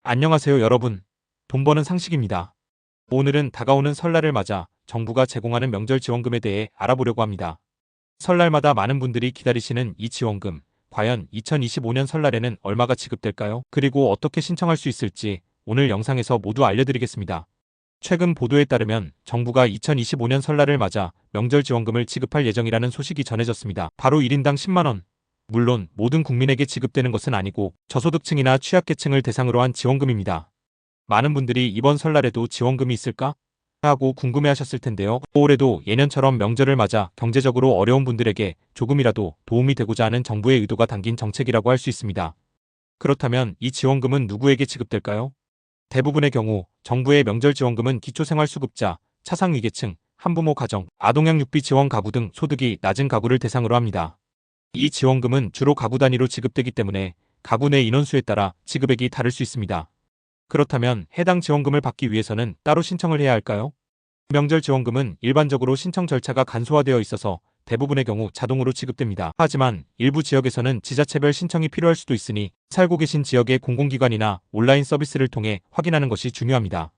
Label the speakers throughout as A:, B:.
A: 안녕하세요 여러분. 돈 버는 상식입니다. 오늘은 다가오는 설날을 맞아 정부가 제공하는 명절 지원금에 대해 알아보려고 합니다. 설날마다 많은 분들이 기다리시는 이 지원금, 과연 2025년 설날에는 얼마가 지급될까요? 그리고 어떻게 신청할 수 있을지 오늘 영상에서 모두 알려드리겠습니다. 최근 보도에 따르면 정부가 2025년 설날을 맞아 명절 지원금을 지급할 예정이라는 소식이 전해졌습니다. 바로 1인당 10만원. 물론 모든 국민에게 지급되는 것은 아니고 저소득층이나 취약계층을 대상으로 한 지원금입니다. 많은 분들이 이번 설날에도 지원금이 있을까? 하고 궁금해하셨을 텐데요. 올해도 예년처럼 명절을 맞아 경제적으로 어려운 분들에게 조금이라도 도움이 되고자 하는 정부의 의도가 담긴 정책이라고 할 수 있습니다. 그렇다면 이 지원금은 누구에게 지급될까요? 대부분의 경우 정부의 명절 지원금은 기초생활수급자, 차상위계층, 한부모 가정, 아동양육비 지원 가구 등 소득이 낮은 가구를 대상으로 합니다. 이 지원금은 주로 가구 단위로 지급되기 때문에 가구 내 인원수에 따라 지급액이 다를 수 있습니다. 그렇다면 해당 지원금을 받기 위해서는 따로 신청을 해야 할까요? 명절 지원금은 일반적으로 신청 절차가 간소화되어 있어서 대부분의 경우 자동으로 지급됩니다. 하지만 일부 지역에서는 지자체별 신청이 필요할 수도 있으니 살고 계신 지역의 공공기관이나 온라인 서비스를 통해 확인하는 것이 중요합니다.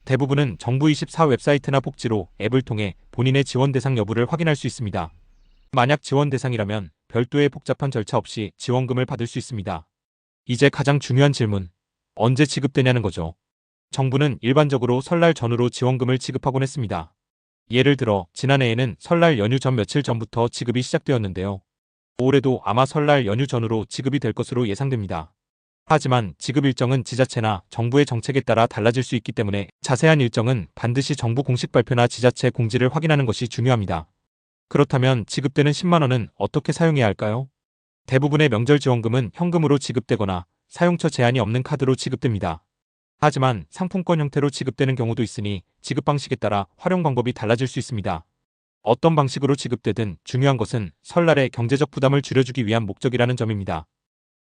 A: 대부분은 정부24 웹사이트나 복지로 앱을 통해 본인의 지원 대상 여부를 확인할 수 있습니다. 만약 지원 대상이라면 별도의 복잡한 절차 없이 지원금을 받을 수 있습니다. 이제 가장 중요한 질문. 언제 지급되냐는 거죠. 정부는 일반적으로 설날 전후로 지원금을 지급하곤 했습니다. 예를 들어 지난해에는 설날 연휴 전 며칠 전부터 지급이 시작되었는데요. 올해도 아마 설날 연휴 전후로 지급이 될 것으로 예상됩니다. 하지만 지급 일정은 지자체나 정부의 정책에 따라 달라질 수 있기 때문에 자세한 일정은 반드시 정부 공식 발표나 지자체 공지를 확인하는 것이 중요합니다. 그렇다면 지급되는 10만원은 어떻게 사용해야 할까요? 대부분의 명절 지원금은 현금으로 지급되거나 사용처 제한이 없는 카드로 지급됩니다. 하지만 상품권 형태로 지급되는 경우도 있으니 지급 방식에 따라 활용 방법이 달라질 수 있습니다. 어떤 방식으로 지급되든 중요한 것은 설날의 경제적 부담을 줄여주기 위한 목적이라는 점입니다.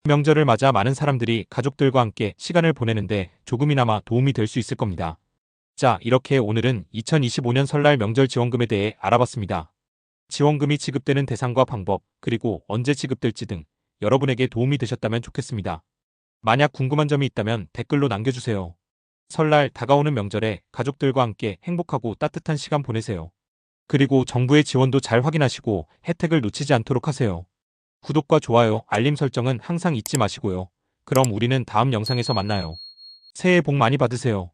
A: 명절을 맞아 많은 사람들이 가족들과 함께 시간을 보내는데 조금이나마 도움이 될 수 있을 겁니다. 자, 이렇게 오늘은 2025년 설날 명절 지원금에 대해 알아봤습니다. 지원금이 지급되는 대상과 방법, 그리고 언제 지급될지 등 여러분에게 도움이 되셨다면 좋겠습니다. 만약 궁금한 점이 있다면 댓글로 남겨주세요. 설날 다가오는 명절에 가족들과 함께 행복하고 따뜻한 시간 보내세요. 그리고 정부의 지원도 잘 확인하시고 혜택을 놓치지 않도록 하세요. 구독과 좋아요, 알림 설정은 항상 잊지 마시고요. 그럼 우리는 다음 영상에서 만나요. 새해 복 많이 받으세요.